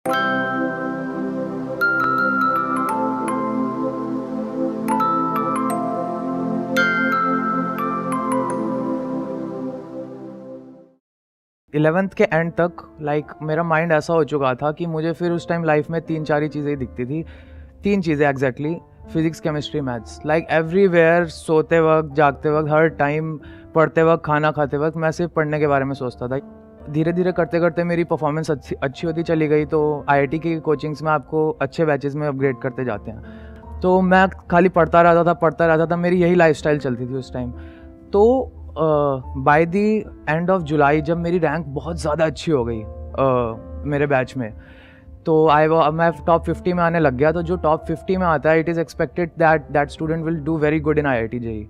11th के and तक मेरा माइंड ऐसा हो चुका था कि मुझे फिर उस टाइम लाइफ में 3-4 ही चीज़ें ही दिखती थी। 3 चीज़ें exactly, physics, chemistry, maths. Everywhere, सोते वक्त, जागते वक्त, हर टाइम, पढ़ते वक्त, खाना खाते वक्त मैं सिर्फ पढ़ने के बारे में सोचता था। धीरे धीरे करते करते मेरी परफॉर्मेंस अच्छी होती चली गई, तो IIT की कोचिंग्स में आपको अच्छे बैचेस में अपग्रेड करते जाते हैं। तो मैं खाली पढ़ता रहता था, मेरी यही लाइफस्टाइल चलती थी उस टाइम। तो by the end of July जब मेरी रैंक बहुत ज़्यादा अच्छी हो गई मेरे बैच में, तो मैं टॉप 50 में आने लग गया। तो जो टॉप 50 में आता है, it is expected that student will do very good in IIT JEE।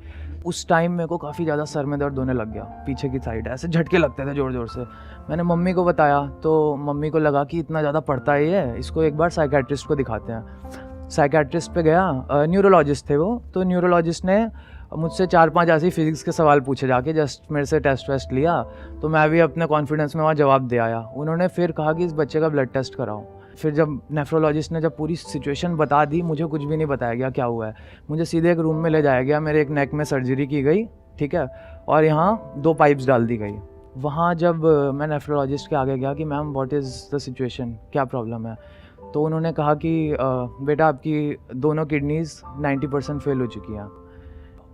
उस टाइम मेरे को काफ़ी ज़्यादा सर में दर्द होने लग गया, पीछे की साइड ऐसे झटके लगते थे ज़ोर ज़ोर से। मैंने मम्मी को बताया, तो मम्मी को लगा कि इतना ज़्यादा पढ़ता ही है, इसको एक बार साइकेट्रिस्ट को दिखाते हैं। साइकेट्रिस्ट पे गया, न्यूरोलॉजिस्ट थे वो। तो न्यूरोलॉजिस्ट ने मुझसे 4-5 ऐसे ही फिजिक्स के सवाल पूछे जाके, जस्ट मेरे से टेस्ट वेस्ट लिया। तो मैं भी अपने कॉन्फिडेंस में वहाँ जवाब दे आया। उन्होंने फिर कहा कि इस बच्चे का ब्लड टेस्ट कराओ। फिर जब नेफ्रोलॉजिस्ट ने जब पूरी सिचुएशन बता दी, मुझे कुछ भी नहीं बताया गया क्या हुआ है। मुझे सीधे एक रूम में ले जाया गया, मेरे एक नेक में सर्जरी की गई, ठीक है, और यहाँ 2 पाइप्स डाल दी गई। वहाँ जब मैं नेफ्रोलॉजिस्ट के आगे गया कि ma'am what is the situation, क्या प्रॉब्लम है, तो उन्होंने कहा कि बेटा आपकी दोनों किडनीज़ 90% फेल हो चुकी हैं।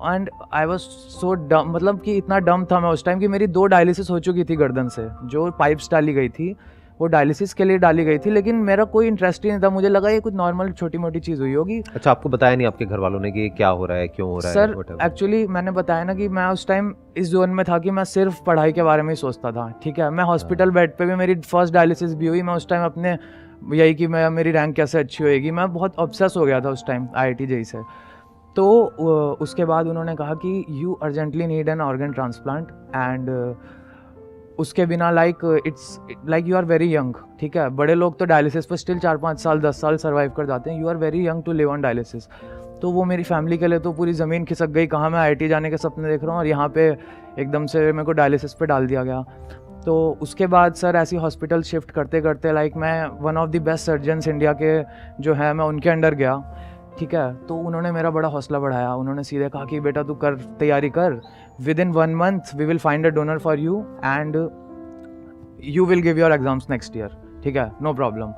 एंड आई वॉज सो डम, मतलब कि इतना डम था मैं उस टाइम कि मेरी 2 डायलिसिस हो चुकी थी गर्दन से। जो पाइप्स डाली गई थी वो डायलिसिस के लिए डाली गई थी, लेकिन मेरा कोई इंटरेस्ट ही नहीं था। मुझे लगा ये कुछ नॉर्मल छोटी मोटी चीज़ हुई होगी। अच्छा, आपको बताया नहीं आपके घर वालों ने कि क्या हो रहा है, क्यों हो रहा है? सर एक्चुअली मैंने बताया ना कि मैं उस टाइम इस जोन में था कि मैं सिर्फ पढ़ाई के बारे में ही सोचता था, ठीक है। मैं हॉस्पिटल बेड पे भी, मेरी फर्स्ट डायलिसिस भी हुई। मैं उस टाइम अपने यही कि मेरी रैंक कैसे अच्छी होएगी, मैं बहुत ऑब्सेस हो गया था उस टाइम IIT JEE से। तो उसके बाद उन्होंने कहा कि you urgently need an organ transplant and उसके बिना it's you are very young, ठीक है। बड़े लोग तो डायलिसिस पर स्टिल 4-5 साल 10 साल सर्वाइव कर जाते हैं। You are very young to live on dialysis. तो वो मेरी फैमिली के लिए तो पूरी ज़मीन खिसक गई। कहाँ मैं IIT जाने के सपने देख रहा हूँ और यहाँ पे एकदम से मेरे को डायलिसिस पे डाल दिया गया। तो उसके बाद सर ऐसी हॉस्पिटल शिफ्ट करते करते मैं one of the best surgeons India के जो है, मैं उनके अंडर गया, ठीक है। तो उन्होंने मेरा बड़ा हौसला बढ़ाया। उन्होंने सीधे कहा कि बेटा तू कर, तैयारी कर, within 1 month we will find a donor for you and you will give your exams next year, ठीक है, no problem.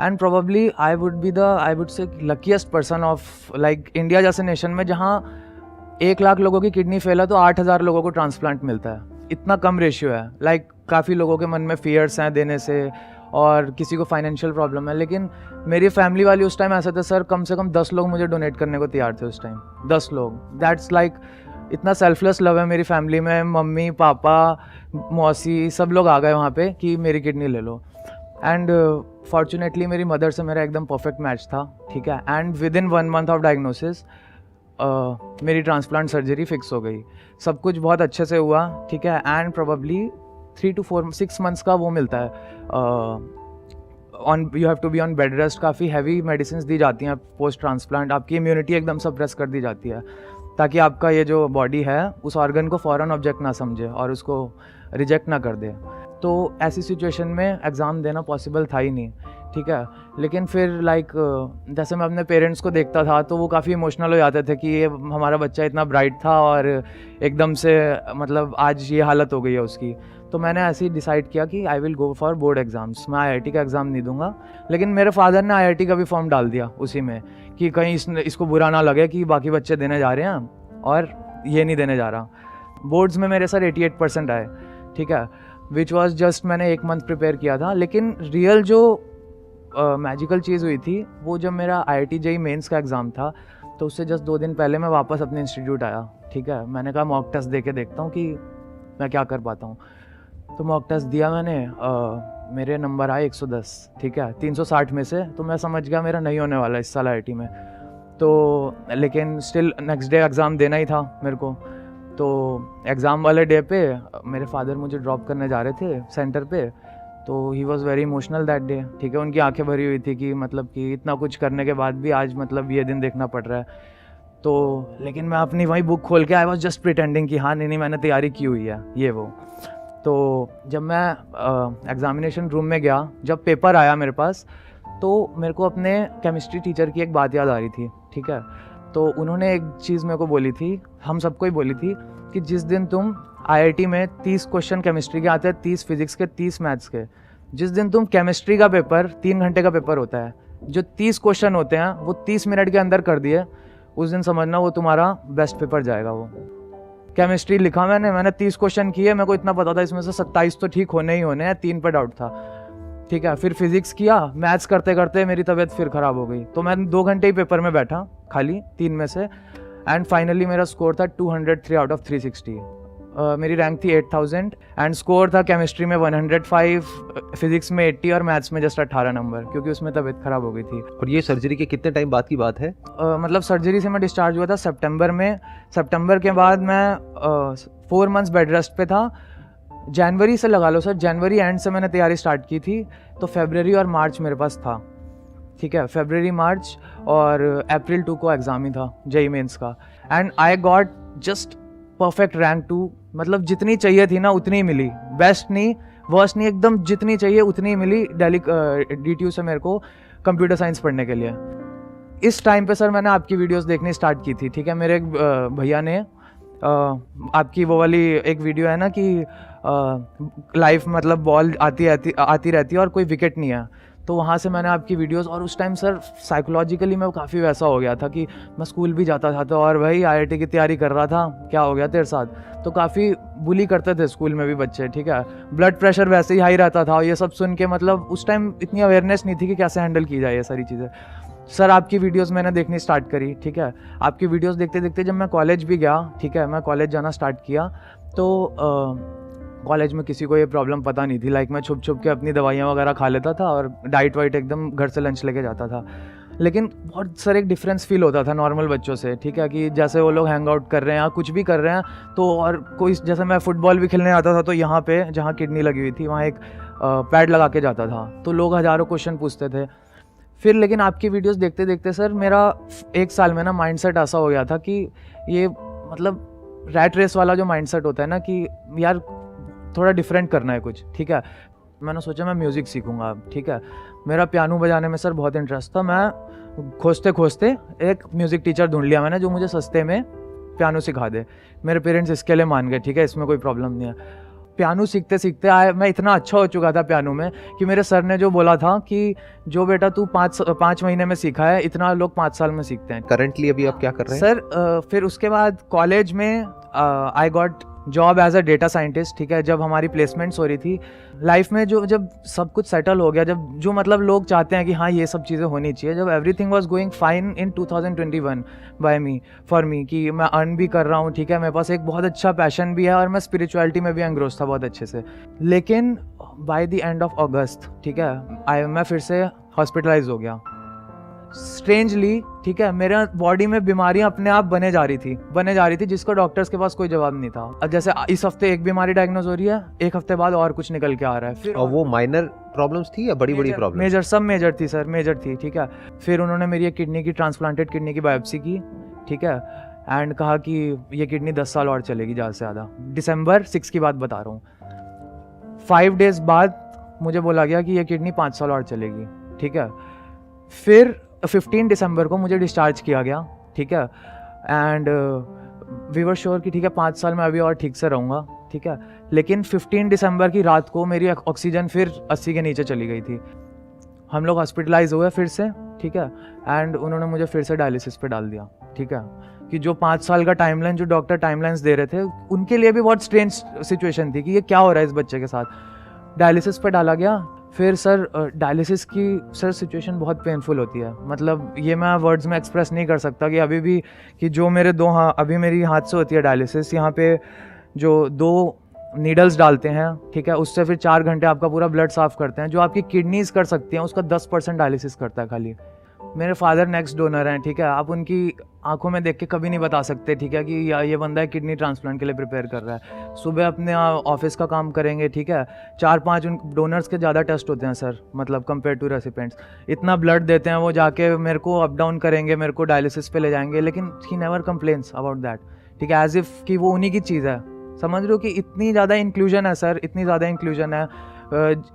And probably I would say luckiest person of India जैसे नेशन में, जहाँ 1 लाख लोगों की किडनी फेल है तो 8,000 लोगों को ट्रांसप्लांट मिलता है। इतना कम रेशियो है। काफ़ी लोगों के मन में फियर्स हैं देने से, और किसी को फाइनेंशियल प्रॉब्लम है, लेकिन मेरी फैमिली वाली उस टाइम ऐसे थे सर, कम से कम 10 लोग मुझे डोनेट करने को तैयार थे उस टाइम। 10 लोग, दैट्स इतना सेल्फलेस लव है मेरी फैमिली में। मम्मी पापा मौसी सब लोग आ गए वहाँ पे कि मेरी किडनी ले लो। एंड फॉर्चुनेटली मेरी मदर से मेरा एकदम परफेक्ट मैच था, ठीक है। And with in 1 month of diagnosis मेरी ट्रांसप्लांट सर्जरी फिक्स हो गई। सब कुछ बहुत अच्छे से हुआ, ठीक है। एंड प्रोबेबली 3 to 6 मंथ्स का वो मिलता है, you have to be on bed rest. काफ़ी हैवी मेडिसिन दी जाती हैं पोस्ट ट्रांसप्लांट। आपकी इम्यूनिटी एकदम सप्रेस कर दी जाती है, ताकि आपका ये जो बॉडी है उस ऑर्गन को फ़ौरन ऑब्जेक्ट ना समझे और उसको रिजेक्ट ना कर दे। तो ऐसी सिचुएशन में एग्ज़ाम देना पॉसिबल था ही नहीं, ठीक है। लेकिन फिर जैसे मैं अपने पेरेंट्स को देखता था तो वो काफ़ी इमोशनल हो जाते थे कि ये हमारा बच्चा इतना ब्राइट था और एकदम से आज ये हालत हो गई है उसकी। तो मैंने ऐसे ही डिसाइड किया कि I will go for board exams. मैं IIT का एग्ज़ाम नहीं दूंगा। लेकिन मेरे फादर ने IIT का भी फॉर्म डाल दिया उसी में, कि कहीं इसको बुरा ना लगे कि बाकी बच्चे देने जा रहे हैं और ये नहीं देने जा रहा। बोर्ड्स में मेरे सर 88% आए, ठीक है, विच वॉज जस्ट मैंने 1 मंथ प्रिपेयर किया था। लेकिन रियल जो मैजिकल चीज़ हुई थी वो जब मेरा IIT JEE मेंस का एग्ज़ाम था, तो उससे जस्ट 2 दिन पहले मैं वापस अपने इंस्टीट्यूट आया, ठीक है। मैंने कहा मॉक टेस्ट दे के देखता हूँ कि मैं क्या कर पाता हूँ। तो मॉक टेस्ट दिया मैंने, मेरे नंबर आए 110, ठीक है, 360 में से। तो मैं समझ गया मेरा नहीं होने वाला इस साल IIT में। तो लेकिन स्टिल नेक्स्ट डे एग्ज़ाम देना ही था मेरे को। तो एग्ज़ाम वाले डे पे मेरे फादर मुझे ड्रॉप करने जा रहे थे सेंटर पे। तो he was very emotional that day, ठीक है। उनकी आंखें भरी हुई थी कि इतना कुछ करने के बाद भी आज ये दिन देखना पड़ रहा है। तो लेकिन मैं अपनी वही बुक खोल के आई वॉज जस्ट प्रिटेंडिंग कि हाँ नहीं मैंने तैयारी की हुई है, ये वो। तो जब मैं एग्ज़ामिनेशन रूम में गया, जब पेपर आया मेरे पास, तो मेरे को अपने केमिस्ट्री टीचर की एक बात याद आ रही थी, ठीक है। तो उन्होंने एक चीज़ मेरे को बोली थी, हम सबको ही बोली थी कि जिस दिन तुम आईआईटी में 30 क्वेश्चन केमिस्ट्री के आते हैं, 30 फिजिक्स के, 30 मैथ्स के, जिस दिन तुम केमिस्ट्री का पेपर 3 घंटे का पेपर होता है, जो 30 क्वेश्चन होते हैं वो 30 मिनट के अंदर कर दिए, उस दिन समझना वो तुम्हारा बेस्ट पेपर जाएगा। वो केमिस्ट्री लिखा मैंने 30 क्वेश्चन किए, मेरे को इतना पता था इसमें से 27 तो ठीक होने ही होने हैं, 3 पर डाउट था, ठीक है। फिर फिजिक्स किया, मैथ्स करते करते मेरी तबीयत फिर ख़राब हो गई, तो मैं 2 घंटे ही पेपर में बैठा खाली 3 में से, एंड फाइनली मेरा स्कोर था 203 आउट ऑफ 360। मेरी रैंक थी 8000 एंड स्कोर था केमिस्ट्री में 105, फिजिक्स में 80 और मैथ्स में जस्ट 18 नंबर, क्योंकि उसमें तबीयत ख़राब हो गई थी। और ये सर्जरी के कितने टाइम बाद की बात है? मतलब सर्जरी से मैं डिस्चार्ज हुआ था सितंबर में, सितंबर के बाद मैं 4 मंथ्स बेड रेस्ट पे था। जनवरी से लगा लो सर, जनवरी एंड से मैंने तैयारी स्टार्ट की थी, तो फरवरी और मार्च मेरे पास था, ठीक है। फरवरी, मार्च और अप्रैल 2 को एग्ज़ाम ही था जेईई मेंस का, and I got just perfect rank 2, मतलब जितनी चाहिए थी ना उतनी ही मिली, बेस्ट नहीं वर्स्ट नहीं, एकदम जितनी चाहिए उतनी ही मिली दिल्ली DTU से मेरे को कंप्यूटर साइंस पढ़ने के लिए। इस टाइम पे सर मैंने आपकी वीडियोस देखनी स्टार्ट की थी, ठीक है। मेरे एक भैया ने आपकी वो वाली एक वीडियो है ना कि लाइफ मतलब बॉल आती रहती है और कोई विकेट नहीं है, तो वहाँ से मैंने आपकी वीडियोस, और उस टाइम सर साइकोलॉजिकली मैं काफ़ी वैसा हो गया था कि मैं स्कूल भी जाता था तो और भाई IIT की तैयारी कर रहा था, क्या हो गया तेरे साथ, तो काफ़ी बुली करते थे स्कूल में भी बच्चे, ठीक है। ब्लड प्रेशर वैसे ही हाई रहता था, और ये सब सुन के मतलब उस टाइम इतनी अवेयरनेस नहीं थी कि कैसे हैंडल की जाए ये सारी चीज़ें। सर आपकी वीडियोस मैंने देखनी स्टार्ट करी, ठीक है। आपकी वीडियोस देखते देखते जब मैं कॉलेज भी गया, ठीक है, मैं कॉलेज जाना स्टार्ट किया, तो कॉलेज में किसी को ये प्रॉब्लम पता नहीं थी, लाइक मैं छुप छुप के अपनी दवाइयाँ वगैरह खा लेता था और डाइट वाइट एकदम घर से लंच लेके जाता था। लेकिन बहुत सर एक डिफरेंस फील होता था नॉर्मल बच्चों से, ठीक है, कि जैसे वो लोग हैंग आउट कर रहे हैं या कुछ भी कर रहे हैं, तो और कोई जैसे मैं फुटबॉल भी खेलने आता था, तो यहाँ पे जहाँ किडनी लगी हुई थी वहाँ एक पैड लगा के जाता था, तो लोग हज़ारों क्वेश्चन पूछते थे। फिर लेकिन आपकी वीडियोस देखते देखते सर मेरा 1 साल में ना माइंडसेट ऐसा हो गया था कि ये मतलब रैट रेस वाला जो माइंडसेट होता है ना कि यार थोड़ा डिफरेंट करना है कुछ, ठीक है। मैंने सोचा मैं म्यूज़िक सीखूंगा अब, ठीक है। मेरा पियानो बजाने में सर बहुत इंटरेस्ट था, मैं खोजते खोजते एक म्यूज़िक टीचर ढूंढ लिया मैंने जो मुझे सस्ते में पियानो सिखा दे। मेरे पेरेंट्स इसके लिए मान गए, ठीक है, इसमें कोई प्रॉब्लम नहीं है। पियानो सीखते सीखते मैं इतना अच्छा हो चुका था पियानो में कि मेरे सर ने जो बोला था कि जो बेटा तू 5 महीने में सीखा है, इतना लोग 5 साल में सीखते हैं। करंटली अभी आप क्या कर रहे हैं? सर फिर उसके बाद कॉलेज में I got job as a data scientist, ठीक है। जब हमारी प्लेसमेंट्स हो रही थी लाइफ में, जब सब कुछ सेटल हो गया, जब जो मतलब लोग चाहते हैं कि हाँ ये सब चीज़ें होनी चाहिए, जब everything was going fine in 2021 by me for me, कि मैं अर्न भी कर रहा हूँ, ठीक है, मेरे पास एक बहुत अच्छा पैशन भी है और मैं स्पिरिचुअलिटी में भी एंग्रोस था बहुत अच्छे से। लेकिन बाय द एंड ऑफ अगस्त, ठीक है, मैं फिर से हॉस्पिटलाइज हो गया स्ट्रेंजली, ठीक है। मेरा बॉडी में बीमारियां अपने आप बने जा रही थी जिसको डॉक्टर्स के पास कोई जवाब नहीं था। अब जैसे इस हफ्ते एक बीमारी डायग्नोज हो रही है, एक हफ्ते बाद और कुछ निकल के आ रहा है। फिर और वो माइनर प्रॉब्लम्स थी या बड़ी प्रॉब्लम? मेजर, सब मेजर थी सर, मेजर थी, ठीक है। फिर उन्होंने मेरी एक किडनी की ट्रांसप्लांटेड किडनी की बायोप्सी की, ठीक है, एंड कहा कि ये किडनी 10 साल और चलेगी ज़्यादा से ज़्यादा। December 6 की बात बता रहा हूँ। 5 डेज बाद मुझे बोला गया कि ये किडनी 5 साल और चलेगी, ठीक है। फिर 15 दिसंबर को मुझे डिस्चार्ज किया गया, ठीक है, एंड वी वर श्योर कि ठीक है 5 साल में अभी और ठीक से रहूँगा, ठीक है। लेकिन 15 दिसंबर की रात को मेरी ऑक्सीजन फिर 80 के नीचे चली गई थी। हम लोग हॉस्पिटलाइज हुए फिर से, ठीक है, एंड उन्होंने मुझे फिर से डायलिसिस पे डाल दिया, ठीक है। कि जो 5 साल का टाइमलाइन जो डॉक्टर टाइमलाइंस दे रहे थे, उनके लिए भी बहुत स्ट्रेंज सिचुएशन थी कि ये क्या हो रहा है इस बच्चे के साथ। डायलिसिस पे डाला गया। फिर सर डायलिसिस की सर सिचुएशन बहुत पेनफुल होती है, मतलब ये मैं वर्ड्स में एक्सप्रेस नहीं कर सकता कि अभी भी कि जो मेरे अभी मेरी हाथ से होती है डायलिसिस, यहाँ पे जो 2 नीडल्स डालते हैं, ठीक है, उससे फिर 4 घंटे आपका पूरा ब्लड साफ करते हैं। जो आपकी किडनीज कर सकती हैं उसका 10% डायलिसिस करता है खाली। मेरे फादर नेक्स्ट डोनर हैं, ठीक है, आप उनकी आंखों में देख के कभी नहीं बता सकते, ठीक है, कि ये बंदा है किडनी ट्रांसप्लांट के लिए प्रिपेयर कर रहा है। सुबह अपने ऑफिस का काम करेंगे, ठीक है, 4-5 उन डोनर्स के ज़्यादा टेस्ट होते हैं सर, मतलब कंपेयर टू रेसिपेंट्स। इतना ब्लड देते हैं वो, जाके मेरे को अप डाउन करेंगे, मेरे को डायलिसिस पे ले जाएंगे, लेकिन he never complains about that, ठीक है, एज इफ़ कि वो उन्हीं की चीज़ है, समझ रहे हो कि इतनी ज़्यादा इंक्लूजन है सर, इतनी ज़्यादा इंक्लूजन है।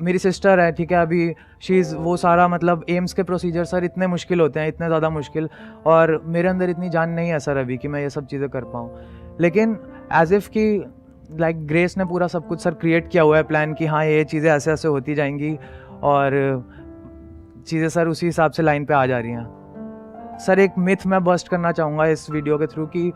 मेरी सिस्टर है, ठीक है, अभी शीज़ वो सारा मतलब एम्स के प्रोसीजर सर इतने मुश्किल होते हैं, इतने ज़्यादा मुश्किल, और मेरे अंदर इतनी जान नहीं है सर अभी कि मैं ये सब चीज़ें कर पाऊँ। लेकिन एज इफ़ कि लाइक ग्रेस ने पूरा सब कुछ सर क्रिएट किया हुआ है प्लान कि हाँ ये चीज़ें ऐसे ऐसे होती जाएंगी और चीज़ें सर उसी हिसाब से लाइन पे आ जा रही हैं। सर एक मिथ मैं बस्ट करना चाहूँगा इस वीडियो के थ्रू कि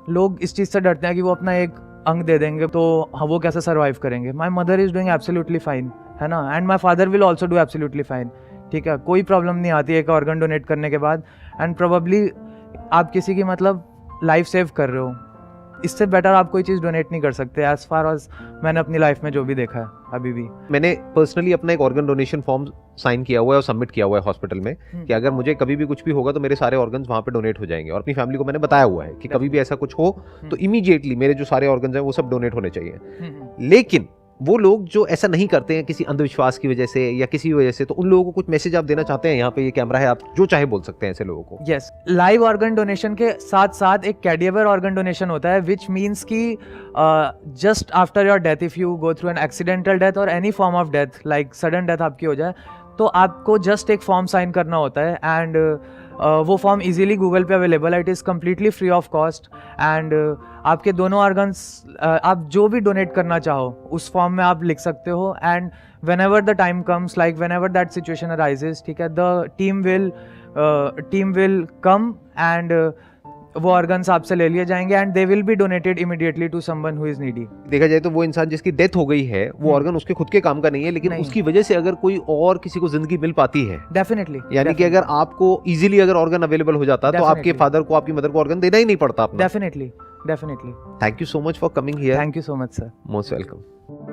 लोग इस चीज़ से डरते हैं कि वो अपना एक अंग दे देंगे तो हाँ वो कैसे सर्वाइव करेंगे। My mother is doing absolutely fine, है ना, and my father will also do absolutely fine, ठीक है, कोई प्रॉब्लम नहीं आती एक ऑर्गन डोनेट करने के बाद। एंड प्रोबेबली आप किसी की मतलब लाइफ सेव कर रहे हो, इससे बेटर आप कोई चीज़ डोनेट नहीं कर सकते एज फार एज मैंने अपनी लाइफ में जो भी देखा है अभी भी। मैंने पर्सनली अपना एक ऑर्गन डोनेशन फॉर्म साइन किया हुआ है और सबमिट किया हुआ है हॉस्पिटल में कि अगर मुझे कभी भी कुछ भी होगा तो मेरे सारे ऑर्गन्स वहाँ पे डोनेट हो जाएंगे, और अपनी फैमिली को मैंने बताया हुआ है कि कभी भी ऐसा कुछ हो तो इमीडिएटली मेरे जो सारे ऑर्गन्स हैं वो सब डोनेट होने चाहिए। लेकिन वो लोग जो ऐसा नहीं करते हैं किसी अंधविश्वास की वजह से या किसी वजह से, तो उन लोगों को कुछ मैसेज आप देना चाहते हैं? यहाँ पे ये कैमरा है, आप जो चाहे बोल सकते हैं ऐसे लोगों को। यस, लाइव ऑर्गन डोनेशन के साथ साथ एक कैडिवर ऑर्गन डोनेशन होता है, विच मीन्स कि just after your death if you go through an accidental death और any form of death, like sudden death आपकी हो जाए, तो आपको जस्ट एक फॉर्म साइन करना होता है। एंड वो फॉर्म इजीली गूगल पे अवेलेबल है, it is completely free of cost. And आपके दोनों ऑर्गन्स आप जो भी डोनेट करना चाहो उस फॉर्म में आप लिख सकते हो। And whenever the time comes, like whenever that situation arises, ठीक है, the team will come and वो ऑर्गन्स आपसे ले लिए जाएंगे and they will be donated immediately to someone who is needy. देखा जाए तो वो इंसान जिसकी डेथ हो गई है वो ऑर्गन उसके खुद के काम का नहीं है, लेकिन उसकी वजह से अगर कोई और किसी को जिंदगी मिल पाती है, डेफिनेटली, यानी कि अगर आपको इजीली अगर ऑर्गन अवेलेबल हो जाता तो आपके फादर को, आपकी मदर को ऑर्गन देना ही नहीं पड़ता अपना। Definitely. Thank you so much for coming here. Thank you so much sir. Most welcome.